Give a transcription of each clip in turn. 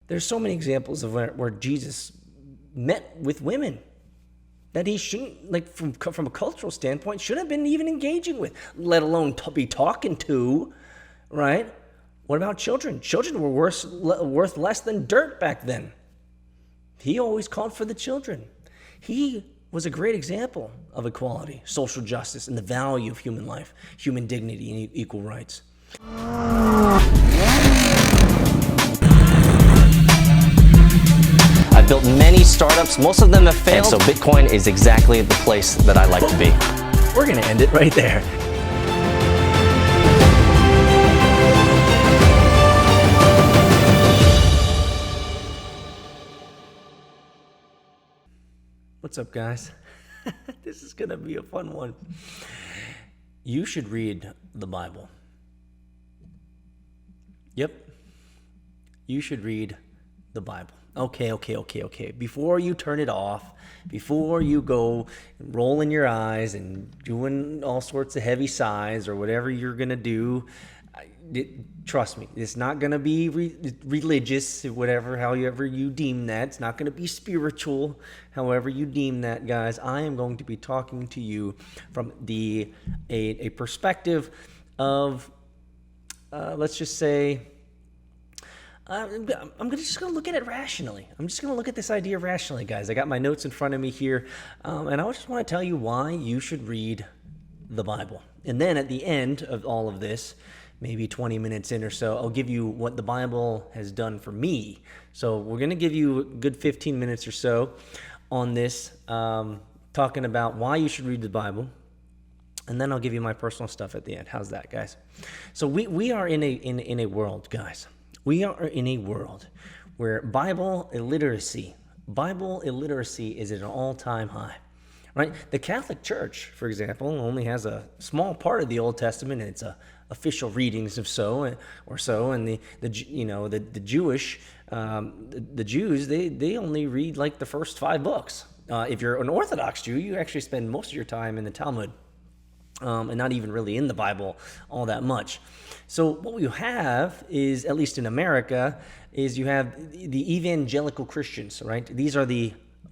There's so many examples of where Jesus met with women that he shouldn't, like from a cultural standpoint, shouldn't have been even engaging with, let alone be talking to, right? What about children? Children were worth less than dirt back then. He always called for the children. He was a great example of equality, social justice, and the value of human life, human dignity, and equal rights. I've built many startups. Most of them have failed. And so Bitcoin is exactly the place that I like to be. We're going to end it right there. What's up, guys? This is going to be a fun one. You should read the Bible. Yep. You should read the Bible. Okay. Before you turn it off, before you go rolling your eyes and doing all sorts of heavy sighs or whatever you're going to do, trust me, it's not going to be religious, however you deem that. It's not going to be spiritual, however you deem that, guys. I am going to be talking to you from a perspective of, let's just say, I'm just going to look at it rationally. I'm just going to look at this idea rationally, guys. I got my notes in front of me here, and I just want to tell you why you should read the Bible. And then at the end of all of this, maybe 20 minutes in or so, I'll give you what the Bible has done for me. So we're going to give you a good 15 minutes or so on this, talking about why you should read the Bible. And then I'll give you my personal stuff at the end. How's that, guys? So we are in a world, guys. We are in a world where Bible illiteracy is at an all-time high, right? The Catholic Church, for example, only has a small part of the Old Testament, and it's official readings of so, and the Jewish, the Jews, they only read like the first 5 books. If you're an Orthodox Jew, you actually spend most of your time in the Talmud. And not even really in the Bible all that much. So what we have is, at least in America, is you have the evangelical Christians, right? These are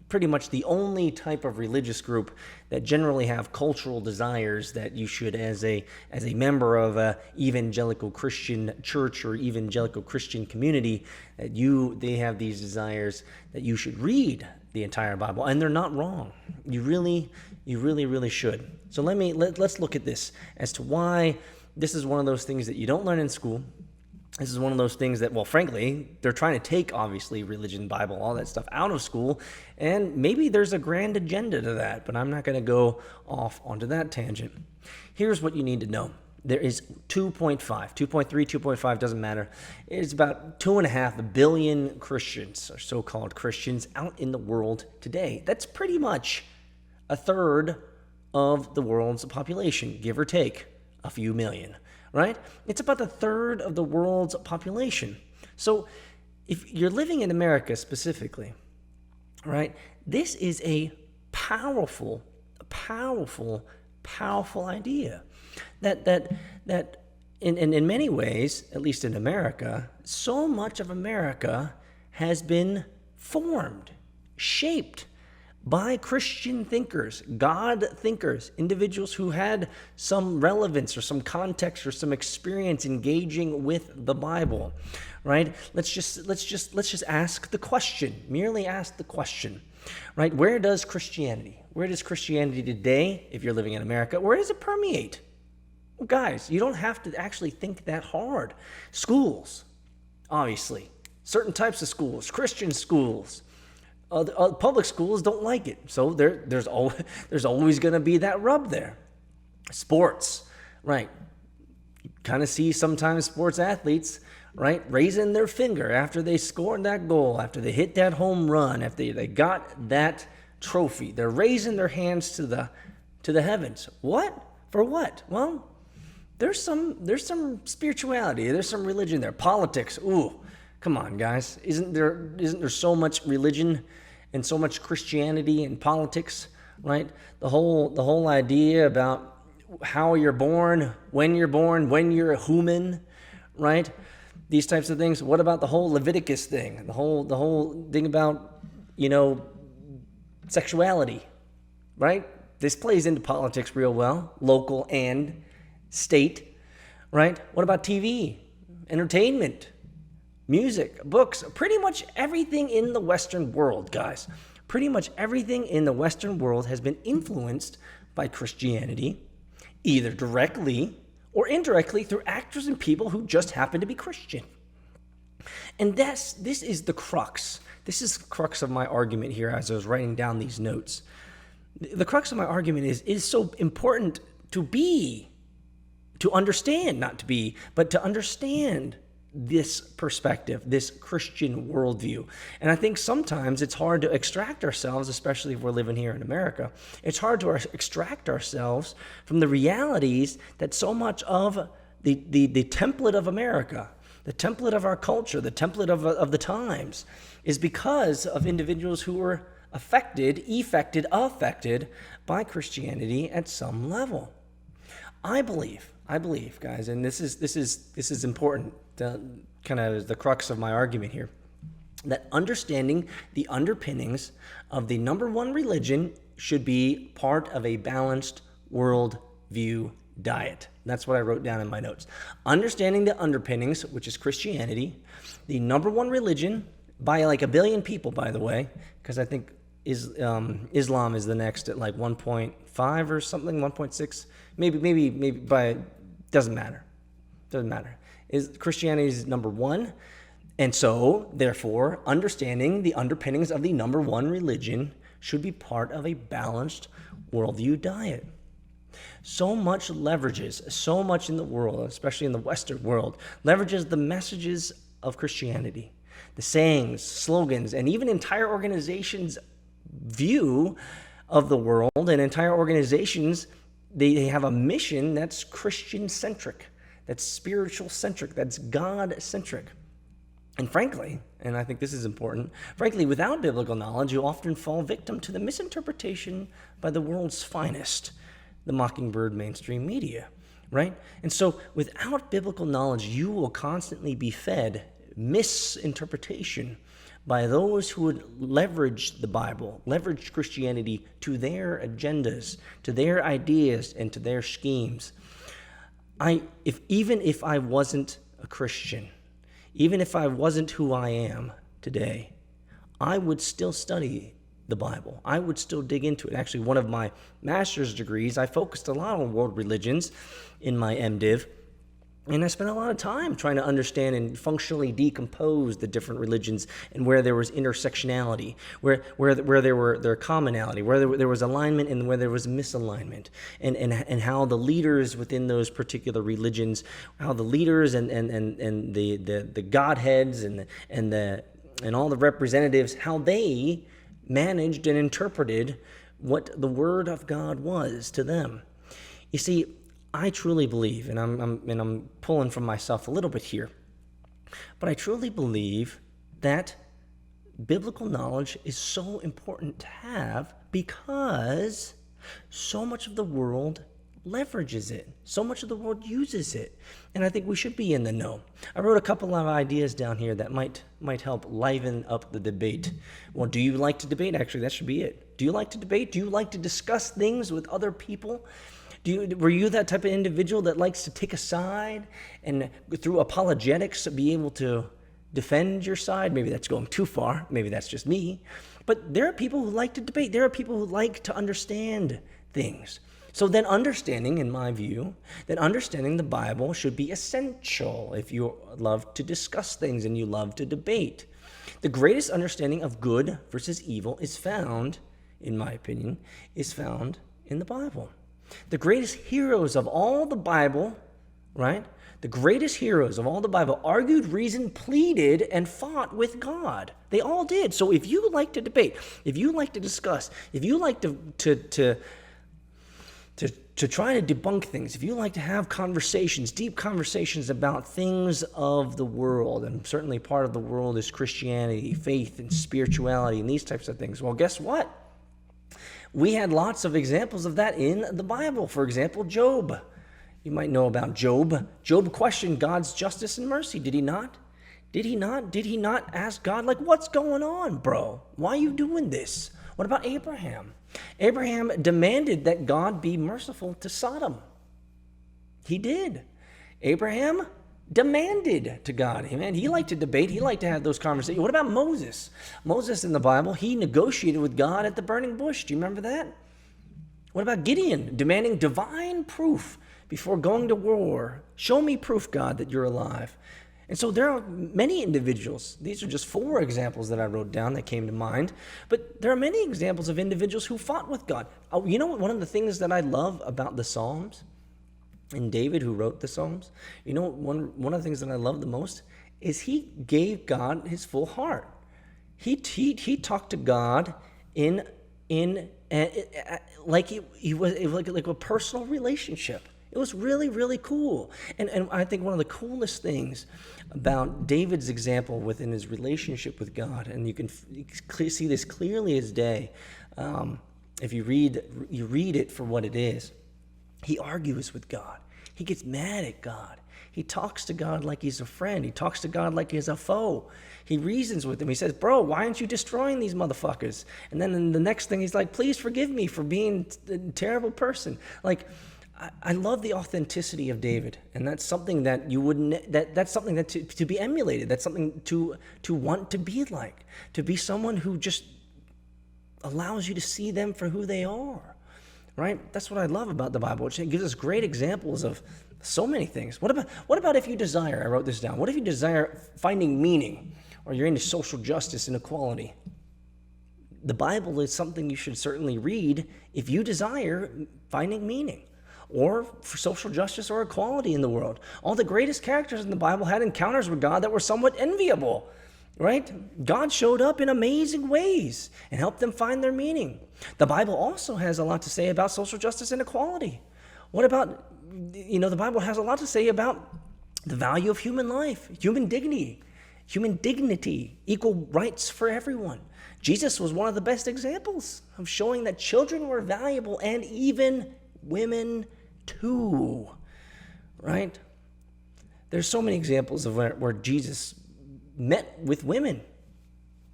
pretty much the only type of religious group that generally have cultural desires that you should, as a member of a evangelical Christian church or evangelical Christian community, they have these desires that you should read the entire Bible, and they're not wrong. You really should. So let's look at this as to why this is one of those things that you don't learn in school. This is one of those things that, well, frankly, they're trying to take, obviously, religion, Bible, all that stuff out of school, and maybe there's a grand agenda to that, but I'm not going to go off onto that tangent. Here's what you need to know. There is 2.3, 2.5, doesn't matter. It's about 2.5 billion Christians, or so-called Christians, out in the world today. That's pretty much a third of the world's population, give or take a few million, right? It's about a third of the world's population. So if you're living in America specifically, right, this is a powerful idea that in many ways, at least in America, so much of America has been formed, shaped by Christian thinkers, God thinkers, individuals who had some relevance or some context or some experience engaging with the Bible, right? Let's just ask the question, merely ask the question, right? Where does Christianity today, if you're living in America, where does it permeate? Well, guys, you don't have to actually think that hard. Schools, obviously, certain types of schools, Christian schools. Public schools don't like it, so there's always going to be that rub there. Sports, right? You kind of see sometimes sports athletes, right, raising their finger after they scored that goal, after they hit that home run, after they got that trophy. They're raising their hands to the heavens. What? For what? Well, there's some spirituality, there's some religion there. Politics, ooh. Come on, guys. Isn't there so much religion and so much Christianity in politics, right? The whole idea about how you're born, when you're a human, right? these types of things. What about the whole Leviticus thing? The whole thing about, sexuality, right? This plays into politics real well, local and state, right? What about TV, entertainment, music, books, pretty much everything in the Western world, guys. Pretty much everything in the Western world has been influenced by Christianity, either directly or indirectly through actors and people who just happen to be Christian. And this is the crux. This is the crux of my argument here as I was writing down these notes. The crux of my argument is so important to understand, not to be, but to understand this perspective, this Christian worldview. And I think sometimes it's hard to extract ourselves, especially if we're living here in America. It's hard to extract ourselves from the realities that so much of the template of America, the template of our culture, the template of the times, is because of individuals who were affected by Christianity at some level. I believe, guys, and this is important, kind of the crux of my argument here, that understanding the underpinnings of the number one religion should be part of a balanced worldview diet. That's what I wrote down in my notes. Understanding the underpinnings, which is Christianity, the number one religion by like 1 billion people, by the way, because I think Islam is the next at like 1.5 or something, 1.6, maybe by, doesn't matter. Christianity is number one. And so, therefore, understanding the underpinnings of the number one religion should be part of a balanced worldview diet. So much in the world, especially in the Western world, leverages the messages of Christianity, the sayings, slogans, and even entire organizations' view of the world, and entire organizations, they have a mission that's Christian-centric, that's spiritual-centric, that's God-centric. And frankly, and I think this is important, without biblical knowledge, you often fall victim to the misinterpretation by the world's finest, the Mockingbird mainstream media, right? And so without biblical knowledge, you will constantly be fed misinterpretation by those who would leverage the Bible, leverage Christianity to their agendas, to their ideas, and to their schemes. Even if I wasn't a Christian, even if I wasn't who I am today, I would still study the Bible. I would still dig into it. Actually, one of my master's degrees, I focused a lot on world religions in my MDiv, and I spent a lot of time trying to understand and functionally decompose the different religions and where there was intersectionality, where there commonality, where there was alignment and where there was misalignment, and how the leaders within those particular religions, how the leaders and the godheads and all the representatives, how they managed and interpreted what the Word of God was to them. You see, I truly believe, and I'm pulling from myself a little bit here, but I truly believe that biblical knowledge is so important to have because so much of the world leverages it. So much of the world uses it. And I think we should be in the know. I wrote a couple of ideas down here that might help liven up the debate. Well, do you like to debate? Actually, that should be it. Do you like to debate? Do you like to discuss things with other people? Were you that type of individual that likes to take a side and through apologetics be able to defend your side? Maybe that's going too far. Maybe that's just me. But there are people who like to debate. There are people who like to understand things. So then in my view, that understanding the Bible should be essential if you love to discuss things and you love to debate. The greatest understanding of good versus evil is found, in my opinion, in the Bible. The greatest heroes of all the Bible, right? The greatest heroes of all the Bible argued, reasoned, pleaded, and fought with God. They all did. So if you like to debate, if you like to discuss, if you like to try to debunk things, if you like to have conversations, deep conversations about things of the world, and certainly part of the world is Christianity, faith, and spirituality, and these types of things, well, guess what? We had lots of examples of that in the Bible. For example, Job. You might know about Job. Job questioned God's justice and mercy, did he not? Did he not? Did he not ask God, like, what's going on, bro? Why are you doing this? What about Abraham? Abraham demanded that God be merciful to Sodom. He did. Abraham demanded to God. Man, he liked to debate. He liked to have those conversations. What about Moses? Moses in the Bible, he negotiated with God at the burning bush. Do you remember that? What about Gideon demanding divine proof before going to war? Show me proof, God, that you're alive. And so there are many individuals. These are just 4 examples that I wrote down that came to mind. But there are many examples of individuals who fought with God. Oh, you know what? One of the things that I love about the Psalms, and David, who wrote the Psalms, you know, one of the things that I love the most is he gave God his full heart. He talked to God like it was like a personal relationship. It was really, really cool. And I think one of the coolest things about David's example within his relationship with God, and you can see this clearly as day, if you read it for what it is. He argues with God. He gets mad at God. He talks to God like he's a friend. He talks to God like he's a foe. He reasons with him. He says, bro, why aren't you destroying these motherfuckers? And then in the next thing, he's like, please forgive me for being a terrible person. Like, I love the authenticity of David, and that's something that you wouldn't. That's something that to be emulated. That's something to want to be like. To be someone who just allows you to see them for who they are, right? That's what I love about the Bible. It gives us great examples of so many things. What about if you desire? I wrote this down. What if you desire finding meaning, or you're into social justice and equality? The Bible is something you should certainly read if you desire finding meaning, or for social justice or equality in the world. All the greatest characters in the Bible had encounters with God that were somewhat enviable, right? God showed up in amazing ways and helped them find their meaning. The Bible also has a lot to say about social justice and equality. What about, the Bible has a lot to say about the value of human life, human dignity, equal rights for everyone. Jesus was one of the best examples of showing that children were valuable, and even women too, right? There's so many examples of where Jesus met with women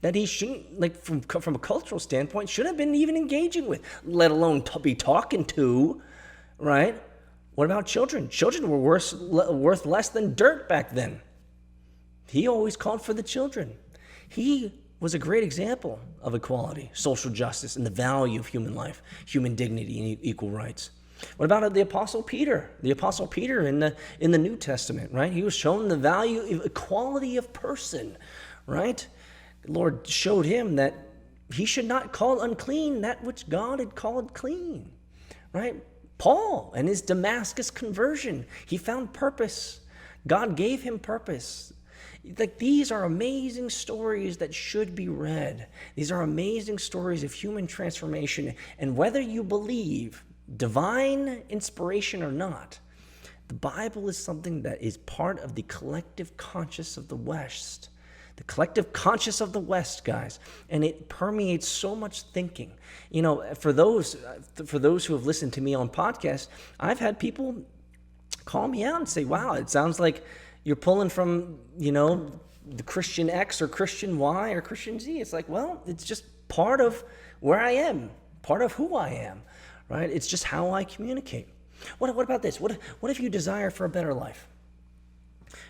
that he shouldn't, like from a cultural standpoint, shouldn't have been even engaging with, let alone be talking to, right? What about children? Children were worth less than dirt back then. He always called for the children. He was a great example of equality, social justice, and the value of human life, human dignity, and equal rights. What about the Apostle Peter? The Apostle Peter in the New Testament, right? He was shown the value of equality of person, right? The Lord showed him that he should not call unclean that which God had called clean, right? Paul and his Damascus conversion, he found purpose. God gave him purpose. Like, these are amazing stories that should be read. These are amazing stories of human transformation. And whether you believe divine inspiration or not, the Bible is something that is part of the collective conscious of the West. The collective conscious of the West, guys. And it permeates so much thinking. For those who have listened to me on podcasts, I've had people call me out and say, wow, it sounds like you're pulling from, the Christian X or Christian Y or Christian Z. It's like, well, it's just part of where I am, part of who I am, right? It's just how I communicate. What about this? What if you desire for a better life?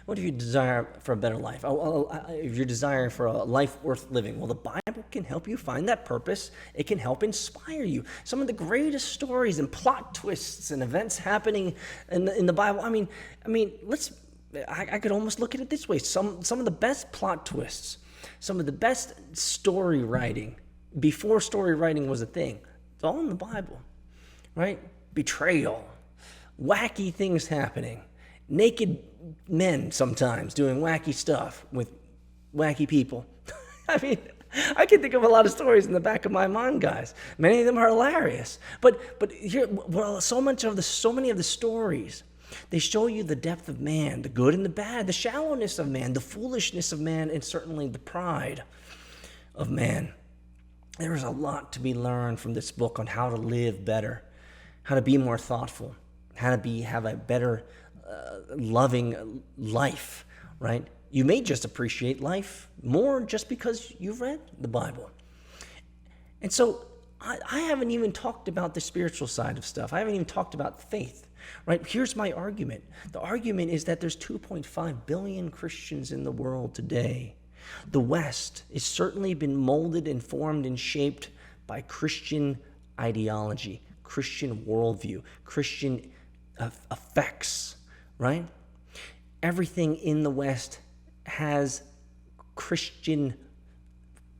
What if you desire for a better life? If you're desiring for a life worth living, well, the Bible can help you find that purpose. It can help inspire you. Some of the greatest stories and plot twists and events happening in the Bible. I mean, I could almost look at it this way. Some of the best plot twists, some of the best story writing, before story writing was a thing, it's all in the Bible, right? Betrayal, wacky things happening, naked men sometimes doing wacky stuff with wacky people. I mean, I can think of a lot of stories in the back of my mind, guys. Many of them are hilarious. But here, so many of the stories, they show you the depth of man, the good and the bad, the shallowness of man, the foolishness of man, and certainly the pride of man. There is a lot to be learned from this book on how to live better, how to be more thoughtful, how to have a better, loving life, right? You may just appreciate life more just because you've read the Bible. And so I haven't even talked about the spiritual side of stuff. I haven't even talked about faith, right? Here's my argument. The argument is that there's 2.5 billion Christians in the world today. The West has certainly been molded and formed and shaped by Christian ideology, Christian worldview, Christian effects, right? Everything in the West has Christian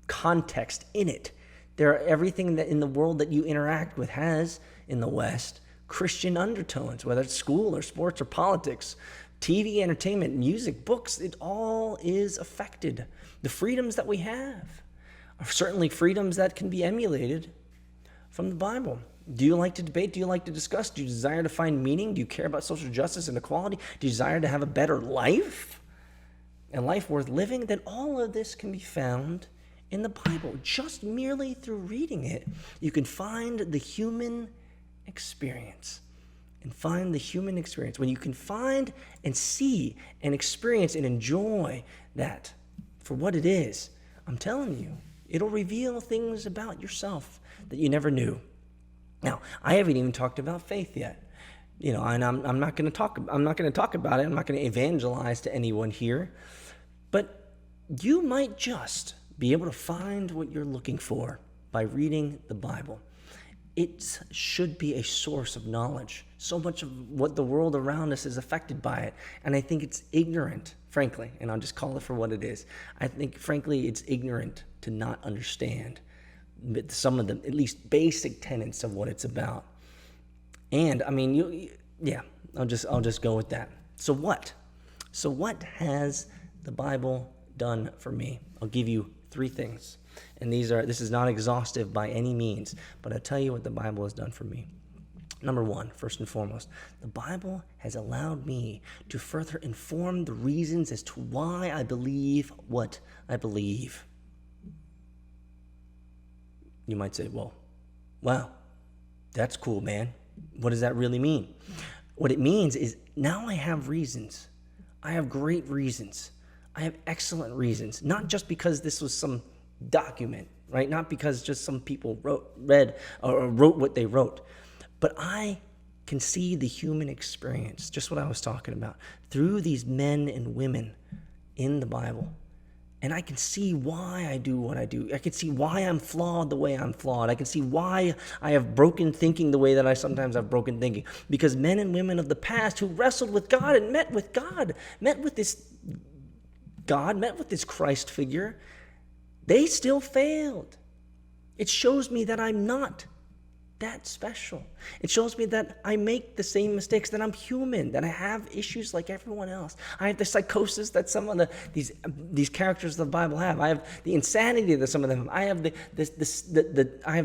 context in it. Everything that in the world that you interact with has, in the West, Christian undertones, whether it's school or sports or politics, TV, entertainment, music, books, it all is affected. The freedoms that we have are certainly freedoms that can be emulated from the Bible. Do you like to debate? Do you like to discuss? Do you desire to find meaning? Do you care about social justice and equality? Do you desire to have a better life? A life worth living? Then all of this can be found in the Bible. Just merely through reading it, you can find the human experience. And find the human experience. When you can find and see and experience and enjoy that for what it is, I'm telling you, it'll reveal things about yourself that you never knew. Now, I haven't even talked about faith yet. And I'm not going to talk about it. I'm not going to evangelize to anyone here. But you might just be able to find what you're looking for by reading the Bible. It should be a source of knowledge. So much of what the world around us is affected by it. And I think it's ignorant, frankly, and I'll just call it for what it is. I think, frankly, it's ignorant to not understand some of the, at least basic tenets of what it's about. And, I mean, I'll just go with that. So what? So what has the Bible done for me? I'll give you 3 things. And this is not exhaustive by any means, but I'll tell you what the Bible has done for me. Number 1, first and foremost, the Bible has allowed me to further inform the reasons as to why I believe what I believe. You might say, well, wow, that's cool, man. What does that really mean? What it means is now I have reasons. I have great reasons. I have excellent reasons, not just because this was some document, right? Not because just some people wrote what they wrote, but I can see the human experience, just what I was talking about, through these men and women in the Bible. And I can see why I do what I do. I can see why I'm flawed the way I'm flawed. I can see why I have broken thinking the way that I sometimes have broken thinking. Because men and women of the past who wrestled with God and met with God, met with this Christ figure, they still failed. It shows me that I'm not that special. It shows me that I make the same mistakes, that I'm human, that I have issues like everyone else. I have the psychosis that some of these characters of the Bible have. I have the insanity that some of them have. I have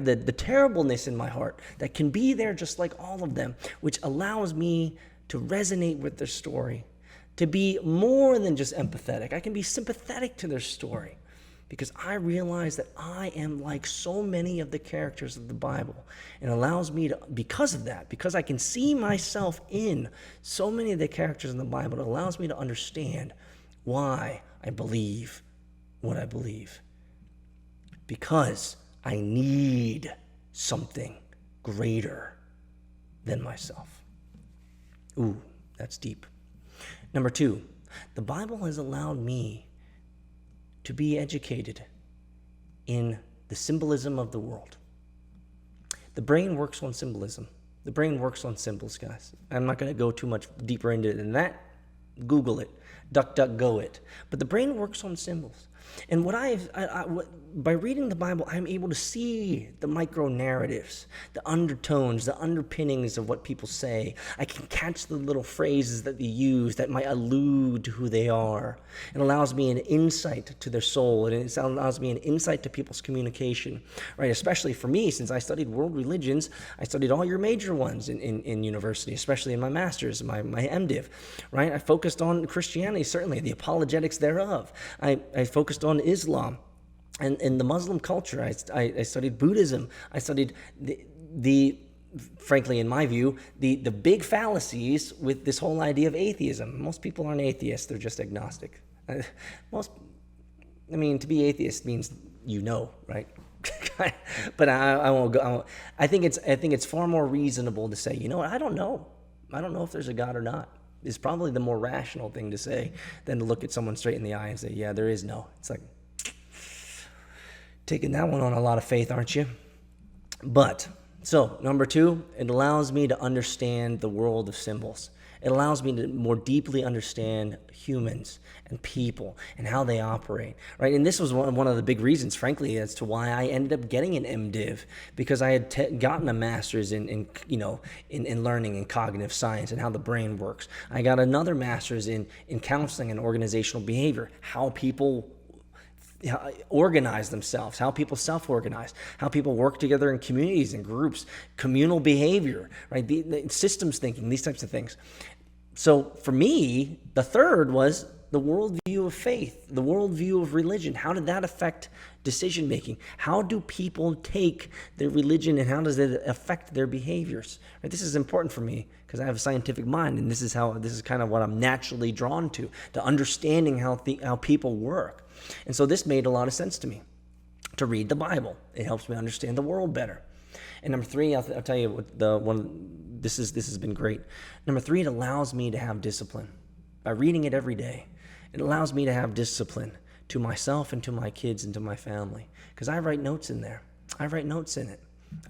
the terribleness in my heart that can be there just like all of them, which allows me to resonate with their story, to be more than just empathetic. I can be sympathetic to their story. Because I realize that I am like so many of the characters of the Bible. And allows me to, because of that, because I can see myself in so many of the characters in the Bible, it allows me to understand why I believe what I believe. Because I need something greater than myself. Ooh, that's deep. Number 2, the Bible has allowed me to be educated in the symbolism of the world. The brain works on symbolism. The brain works on symbols, guys. I'm not going to go too much deeper into it than that. Google it. DuckDuckGo it. But the brain works on symbols. And by reading the Bible, I'm able to see the micro narratives, the undertones, the underpinnings of what people say. I can catch the little phrases that they use that might allude to who they are. It allows me an insight to their soul, and it allows me an insight to people's communication, right? Especially for me, since I studied world religions, I studied all your major ones in university, especially in my master's, my MDiv, right? I focused on Christianity, certainly, the apologetics thereof. I focused on Islam and the Muslim culture. I studied Buddhism. I studied the frankly, in my view, the big fallacies with this whole idea of atheism. Most people aren't atheists; they're just agnostic. To be atheist means right? But I won't go. I think it's far more reasonable to say, you know what, I don't know. I don't know if there's a God or not. Is probably the more rational thing to say than to look at someone straight in the eye and say, yeah, there is no. It's like taking that one on a lot of faith, aren't you? But, so, number 2, it allows me to understand the world of symbols. It allows me to more deeply understand humans and people and how they operate, right? And this was one of the big reasons, frankly, as to why I ended up getting an MDiv, because I had gotten a master's in learning and cognitive science and how the brain works. I got another master's in counseling and organizational behavior, how people organize themselves, how people self-organize, how people work together in communities and groups, communal behavior, right? The systems thinking, these types of things. So for me, the third was the worldview of faith, the worldview of religion. How did that affect decision making? How do people take their religion and how does it affect their behaviors? Right? This is important for me because I have a scientific mind, and this is kind of what I'm naturally drawn to understanding how people work. And so this made a lot of sense to me, to read the Bible. It helps me understand the world better. And number 3, I'll tell you what this has been great. Number 3, it allows me to have discipline. By reading it every day, it allows me to have discipline to myself and to my kids and to my family. Because I write notes in there. I write notes in it.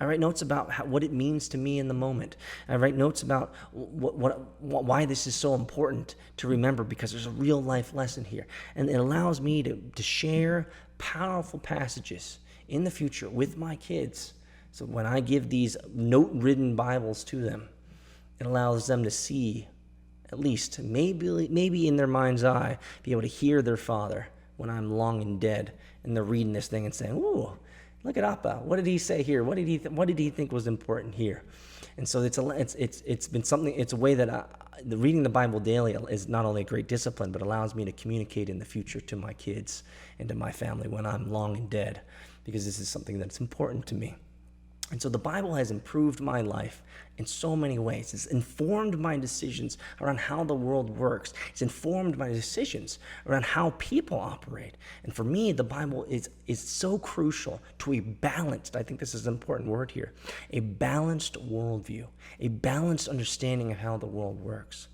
I write notes about what it means to me in the moment. I write notes about why this is so important to remember, because there's a real life lesson here. And it allows me to share powerful passages in the future with my kids. So when I give these note-written Bibles to them, it allows them to see, at least maybe in their mind's eye, be able to hear their father when I'm long and dead, and they're reading this thing and saying, "Ooh, look at Appa. What did he say here? What did he think was important here?" And so it's been something. It's a way that reading the Bible daily is not only a great discipline, but allows me to communicate in the future to my kids and to my family when I'm long and dead, because this is something that's important to me. And so the Bible has improved my life in so many ways. It's informed my decisions around how the world works. It's informed my decisions around how people operate. And for me, the Bible is so crucial to a balanced, I think this is an important word here, a balanced worldview, a balanced understanding of how the world works.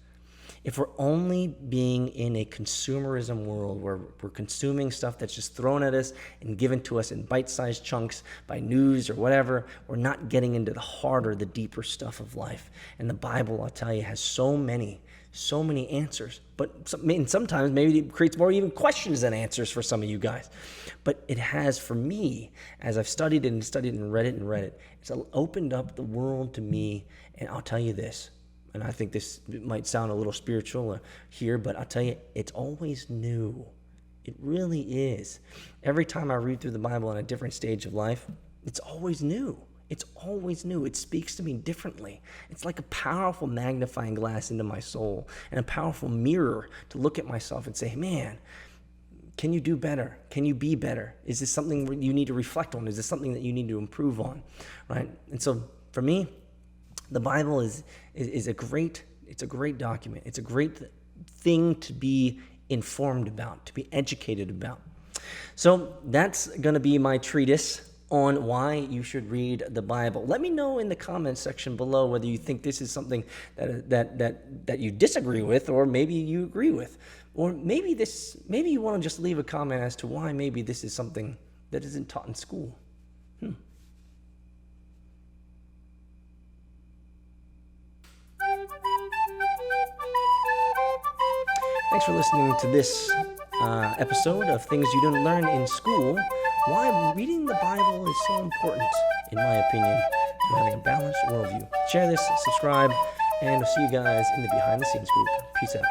If we're only being in a consumerism world where we're consuming stuff that's just thrown at us and given to us in bite-sized chunks by news or whatever, we're not getting into the harder, the deeper stuff of life. And the Bible, I'll tell you, has so many answers. But sometimes maybe it creates more even questions than answers for some of you guys. But it has, for me, as I've studied and read it, it's opened up the world to me. And I'll tell you this, and I think this might sound a little spiritual here, but I'll tell you, it's always new. It really is. Every time I read through the Bible in a different stage of life, it's always new. It's always new. It speaks to me differently. It's like a powerful magnifying glass into my soul and a powerful mirror to look at myself and say, man, can you do better? Can you be better? Is this something you need to reflect on? Is this something that you need to improve on? Right? And so for me, the Bible is a great document. It's a great thing to be informed about, to be educated about. So that's going to be my treatise on why you should read the Bible. Let me know in the comments section below whether you think this is something that you disagree with, or maybe you agree with, or maybe you want to just leave a comment as to why maybe this is something that isn't taught in school. Thanks for listening to this episode of Things You Didn't Learn in School. Why reading the Bible is so important, in my opinion, to having a balanced worldview. Share this, subscribe, and I'll see you guys in the behind the scenes group. Peace out.